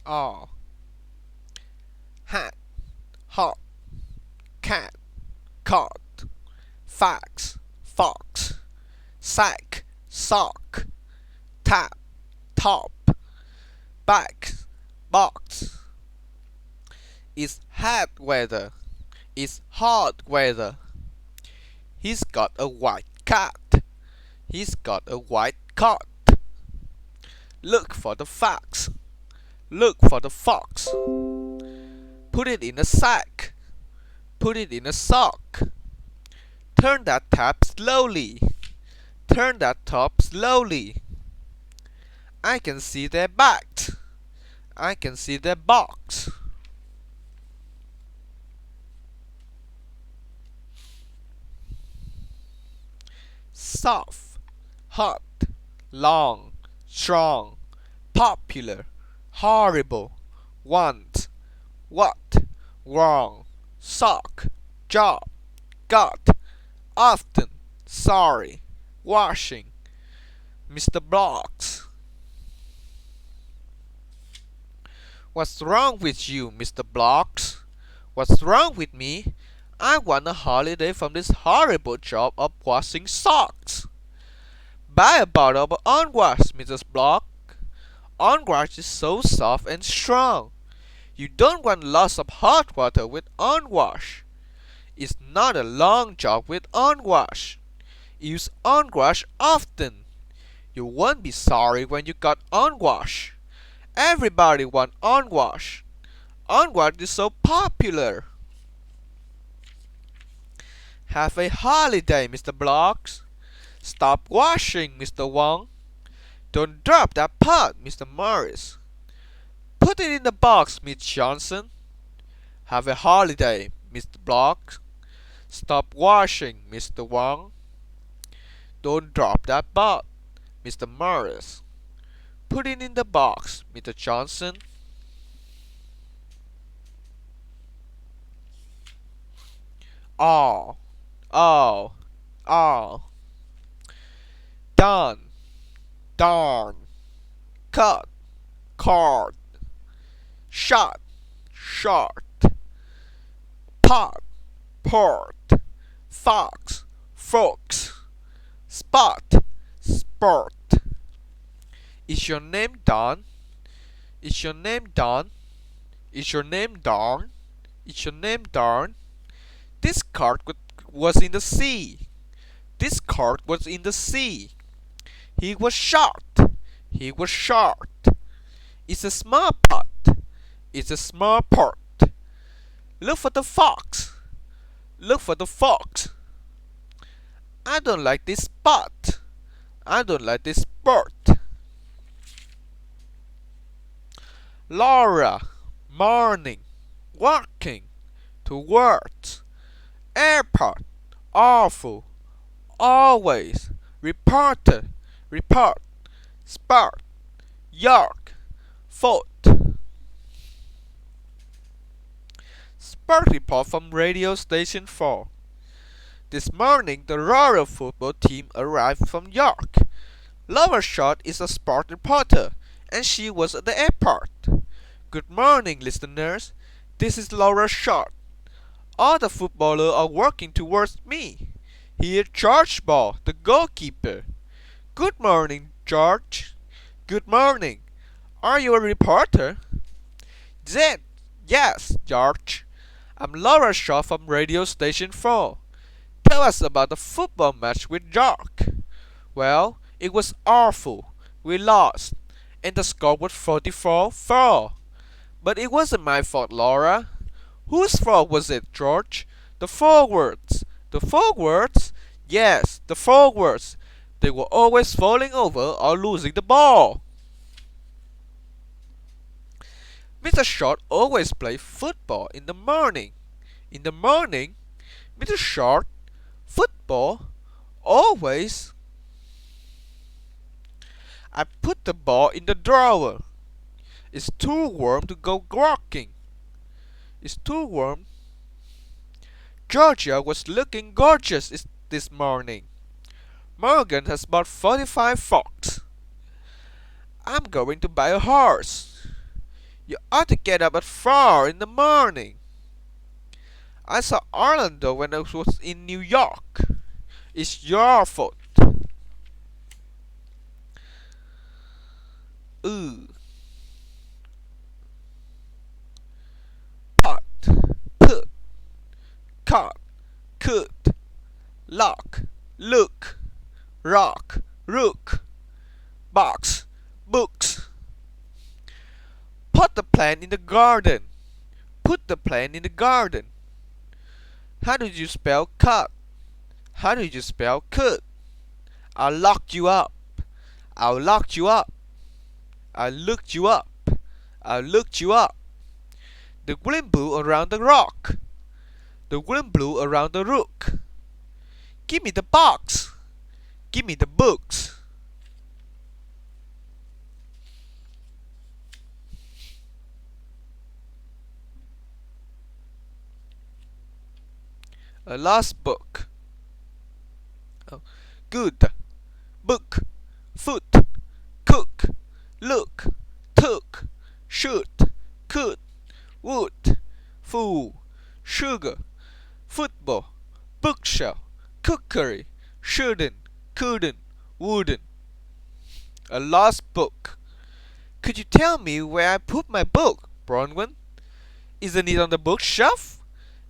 R. Hat, hot, cat, cot, fax, fox, sack, sock, tap, top, back, box. It's hot weather. It's hot weather. He's got a white cat. He's got a white cot. Look for the fox. Look for the fox. Put it in a sack. Put it in a sock. Turn that tap slowly. Turn that top slowly. I can see their backs. I can see their box. Soft, hot, long, strong, popular, horrible, want, what, wrong, sock, job, got, often, sorry, washing, Mr. Blocks. What's wrong with you, Mr. Blocks? What's wrong with me? I want a holiday from this horrible job of washing socks. Buy a bottle of on-wash, Mrs. Block. On-wash is so soft and strong. You don't want lots of hot water with on-wash. It's not a long job with on-wash. Use on-wash often. You won't be sorry when you got on-wash. Everybody wants on-wash. On-wash is so popular. Have a holiday, Mr. Blocks. Stop washing, Mr. Wong. Don't drop that pot, Mr. Morris. Put it in the box, Miss Johnson. Have a holiday, Mr. Blocks. Stop washing, Mr. Wong. Don't drop that pot, Mr. Morris. Put it in the box, Mr. Johnson. All. All. Done, darn, cut, card, shot, short, pot, port, fox, folks, spot, sport. Is your name Don? Is your name Don? Is your name Darn? Is your name Darn? This card was in the sea. This card was in the sea. He was short. He was short. It's a small pot. It's a small pot. Look for the fox. Look for the fox. I don't like this spot. I don't like this sport. Laura, morning, walking, towards, airport, awful, always, reporter, report, sport, York, foot. Sport report from radio station 4. This morning the Royal football team arrived from York. Laura Short is a sport reporter and she was at the airport. Good morning, listeners. This is Laura Short. All the footballers are working towards me. Here George Ball, the goalkeeper. Good morning, George. Good morning. Are you a reporter? Yes, George. I'm Laura Shaw from radio station 4. Tell us about the football match with York. Well, it was awful. We lost. And the score was 44-4. But it wasn't my fault, Laura. Whose fault was it, George? The forwards. The forwards? Yes, the forwards. They were always falling over or losing the ball. Mr. Short always played football in the morning. In the morning, Mr. Short, football, always. I put the ball in the drawer. It's too warm to go walking. It's too warm. Georgia was looking gorgeous this morning. Morgan has bought 45 fox. I'm going to buy a horse. You ought to get up at 4 in the morning. I saw Orlando when I was in New York. It's your fault. Ooh. Pot, put, caught, could, lock, look, rock, rook, box, books. Put the plant in the garden. Put the plant in the garden. How did you spell cut? How did you spell could? I locked you up. I locked you up. I looked you up. I looked you up. The wind blew around the rock. The wind blew around the rook. Give me the box. Give me the books. A lost book. Oh. Good. Book. Foot. Cook. Look. Took. Shoot. Could. Would. Fool. Sugar. Football. Bookshelf. Cookery. Shouldn't. Couldn't. Wouldn't. A lost book. Could you tell me where I put my book, Bronwyn? Isn't it on the bookshelf?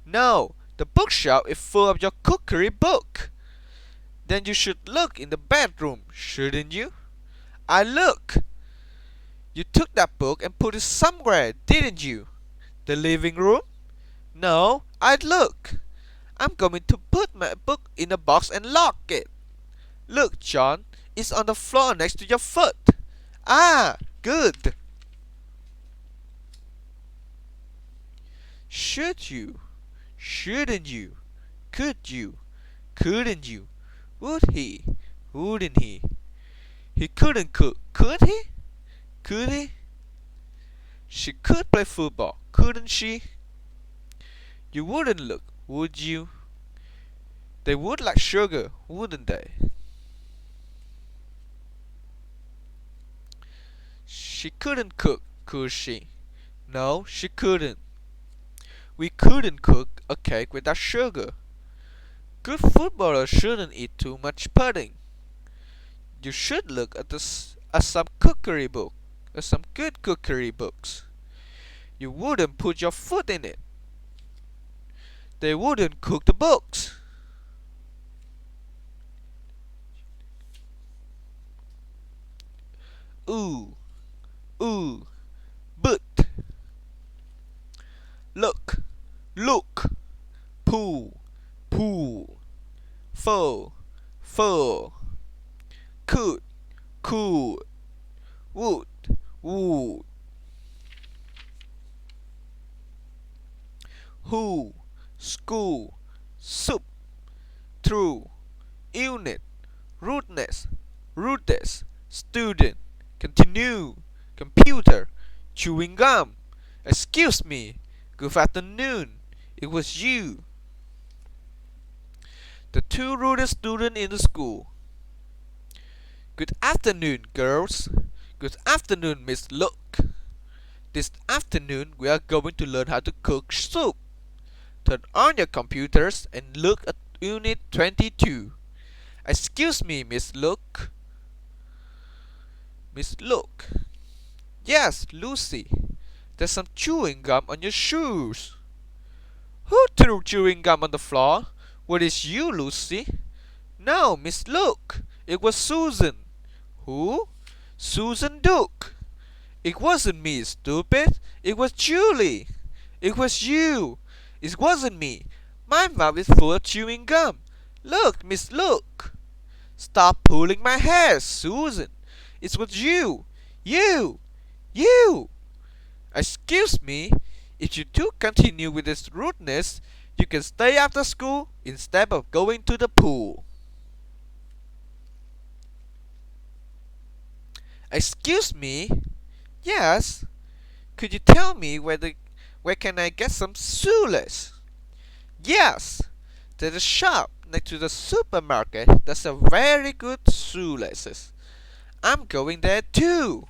No, the bookshelf is full of your cookery book. Then you should look in the bedroom, shouldn't you? I look. You took that book and put it somewhere, didn't you? The living room? No, I'd look. I'm going to put my book in a box and lock it. Look, John, it's on the floor next to your foot. Ah, good. Should you? Shouldn't you? Could you? Couldn't you? Would he? Wouldn't he? He couldn't cook, could he? Could he? She could play football, couldn't she? You wouldn't look, would you? They would like sugar, wouldn't they? She couldn't cook, could she? No, she couldn't. We couldn't cook a cake without sugar. Good footballers shouldn't eat too much pudding. You should look at some cookery book, at some good cookery books. You wouldn't put your foot in it. They wouldn't cook the books. Ooh, ooh, but. Look, look, pool, pool, foe, foe, could, would, would. Who, school, soup, through, unit, rudeness, rudest, student, continue, computer, chewing gum. Excuse me, good afternoon, it was you. The two rudest students in the school. Good afternoon, girls. Good afternoon, Miss Look. This afternoon we are going to learn how to cook soup. Turn on your computers and look at Unit 22. Excuse me, Miss Look. Miss Look. Yes, Lucy. There's some chewing gum on your shoes. Who threw chewing gum on the floor? Was it you, Lucy? No, Miss Look. It was Susan. Who? Susan Duke. It wasn't me, stupid. It was Julie. It was you. It wasn't me. My mouth is full of chewing gum. Look, Miss Look. Stop pulling my hair, Susan. It was you. You. Excuse me. If you two continue with this rudeness, you can stay after school instead of going to the pool. Excuse me? Yes? Could you tell me where can I get some shoelace? Yes! There's a shop next to the supermarket that's a very good shoelaces. I'm going there too.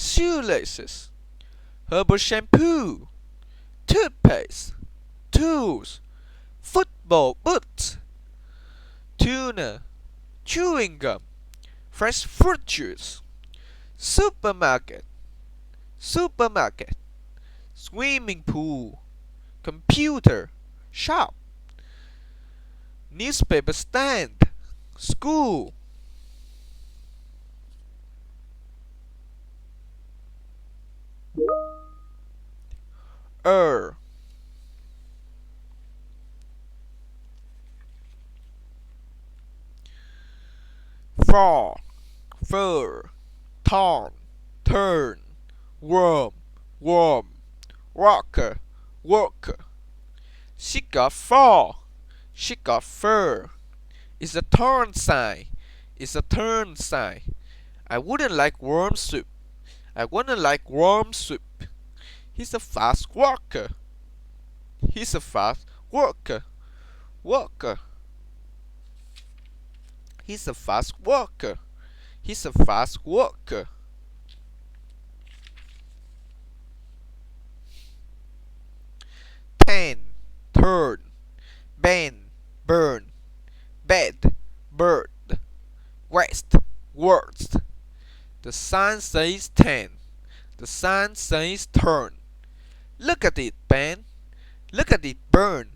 shoelaces, herbal shampoo, toothpaste, tools, football boots, tuna, chewing gum, fresh fruit juice, supermarket, supermarket, swimming pool, computer, shop, newspaper stand, school. Fall, fur, torn, turn, worm, worm, rocker, worker. She got fall, she got fur. It's a turn sign, it's a turn sign. I wouldn't like worm soup, I wouldn't like worm soup. He's a fast walker, he's a fast worker, worker. He's a fast walker, he's a fast walker. Tan, turn, bend, burn, bed, bird, west, worst. The sign says tan, the sign says turn. Look at it, Ben. Look at it burn.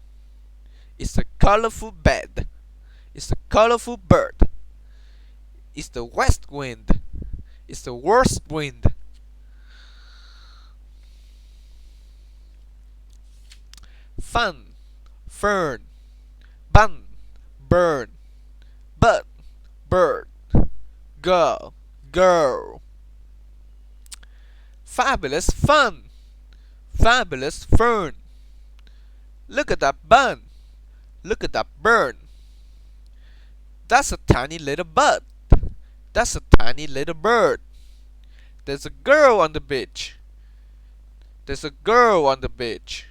It's a colorful bed. It's a colorful bird. It's the west wind. It's the worst wind. Fun, fern, bun, burn, bud, bird, girl, girl. Fabulous fun, fabulous fern. Look at that bun. Look at that burn. That's a tiny little bud. That's a tiny little bird. There's a girl on the beach. There's a girl on the beach.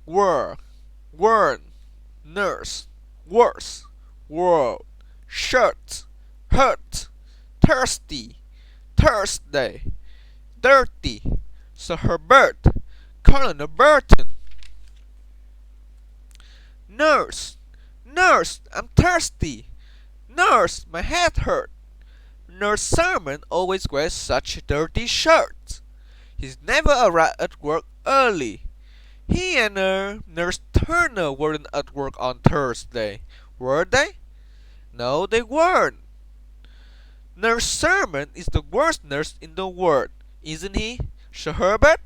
Whir, whirn, nurse, worse, world, shirt, hurt, thirsty, Thursday, dirty, Sir Herbert, Colonel Burton. Nurse, nurse, I'm thirsty. Nurse, my head hurt. Nurse Sermon always wears such dirty shirts. He's never arrived at work early. He and Nurse Turner weren't at work on Thursday, were they? No, they weren't. Nurse Sermon is the worst nurse in the world, isn't he, Sir Herbert?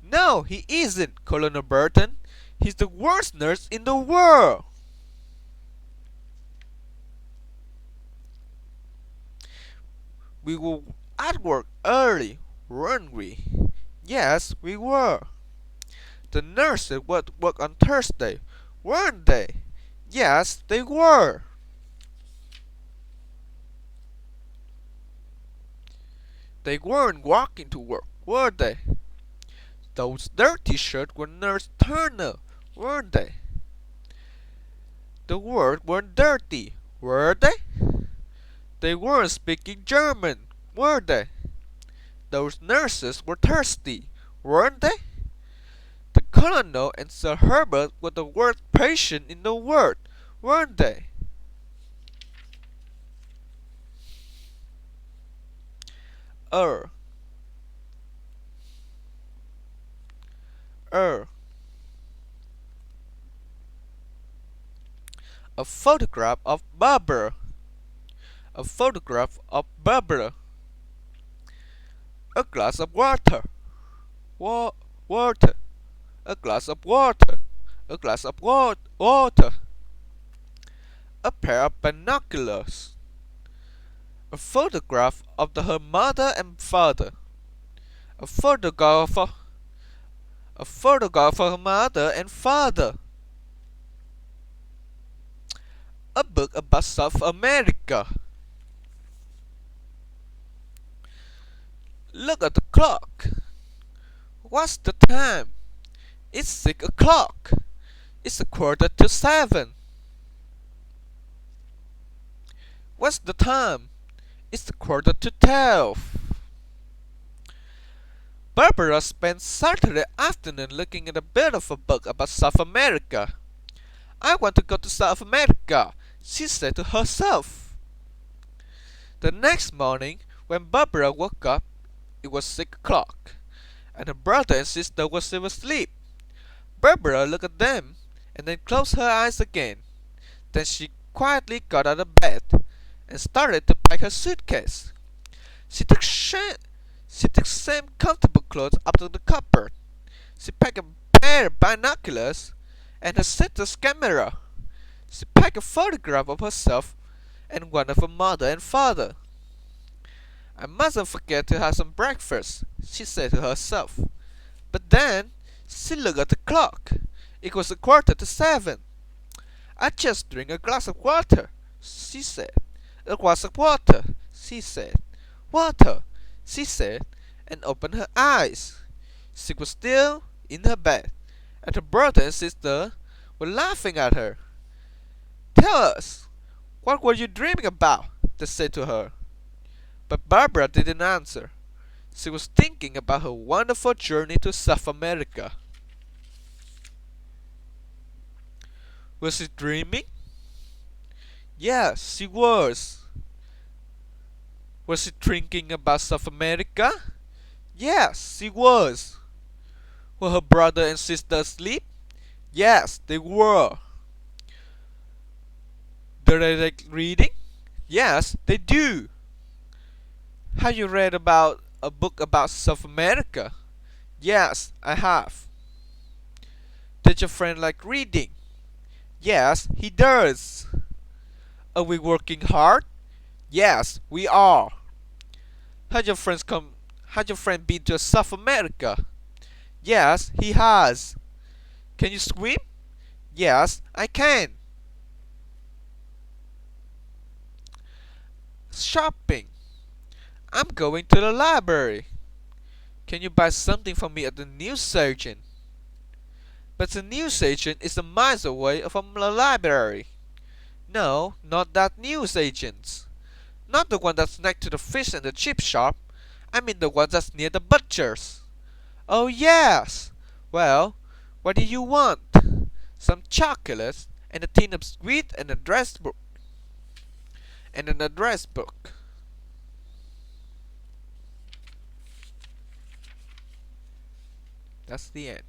No, he isn't, Colonel Burton. He's the worst nurse in the world. We were at work early, weren't we? Yes, we were. The nurses were at work on Thursday, weren't they? Yes, they were. They weren't walking to work, were they? Those dirty shirts were Nurse Turner, weren't they? The words weren't dirty, were they? They weren't speaking German, were they? Those nurses were thirsty, weren't they? The Colonel and Sir Herbert were the worst patients in the world, weren't they? Er. A photograph of Barbara. A photograph of Barbara. A glass of water. Water. A glass of water. A glass of water. A pair of binoculars. A photograph of her mother and father. A photograph of her mother and father. A book about South America. Look at the clock. What's the time? It's 6 o'clock. It's a quarter to 7. What's the time? It's 11:45. Barbara spent Saturday afternoon looking at a bit of a book about South America. I want to go to South America, she said to herself. The next morning, when Barbara woke up, it was 6 o'clock, and her brother and sister were still asleep. Barbara looked at them, and then closed her eyes again. Then she quietly got out of bed, and started to pack her suitcase. She took some comfortable clothes up to the cupboard. She packed a pair of binoculars and her sister's camera. She packed a photograph of herself and one of her mother and father. I mustn't forget to have some breakfast, she said to herself. But then she looked at the clock. It was 7:15. I just drink a glass of water, she said. A glass of water, she said. Water, she said, and opened her eyes. She was still in her bed, and her brother and sister were laughing at her. Tell us, what were you dreaming about? They said to her. But Barbara didn't answer. She was thinking about her wonderful journey to South America. Was she dreaming? Yes, she was. Was she thinking about South America? Yes, she was. Were her brother and sister asleep? Yes, they were. Do they like reading? Yes, they do. Have you read about a book about South America? Yes, I have. Did your friend like reading? Yes, he does. Are we working hard? Yes, we are. Had your friend been to South America? Yes, he has. Can you swim? Yes, I can. Shopping. I'm going to the library. Can you buy something for me at the newsagent? But the newsagent is a miles away from the library. No, not that newsagent. Not the one that's next to the fish and the chip shop. I mean the one that's near the butcher's. Oh yes! Well, what do you want? Some chocolates and a tin of sweet and an address book. And an address book. That's the end.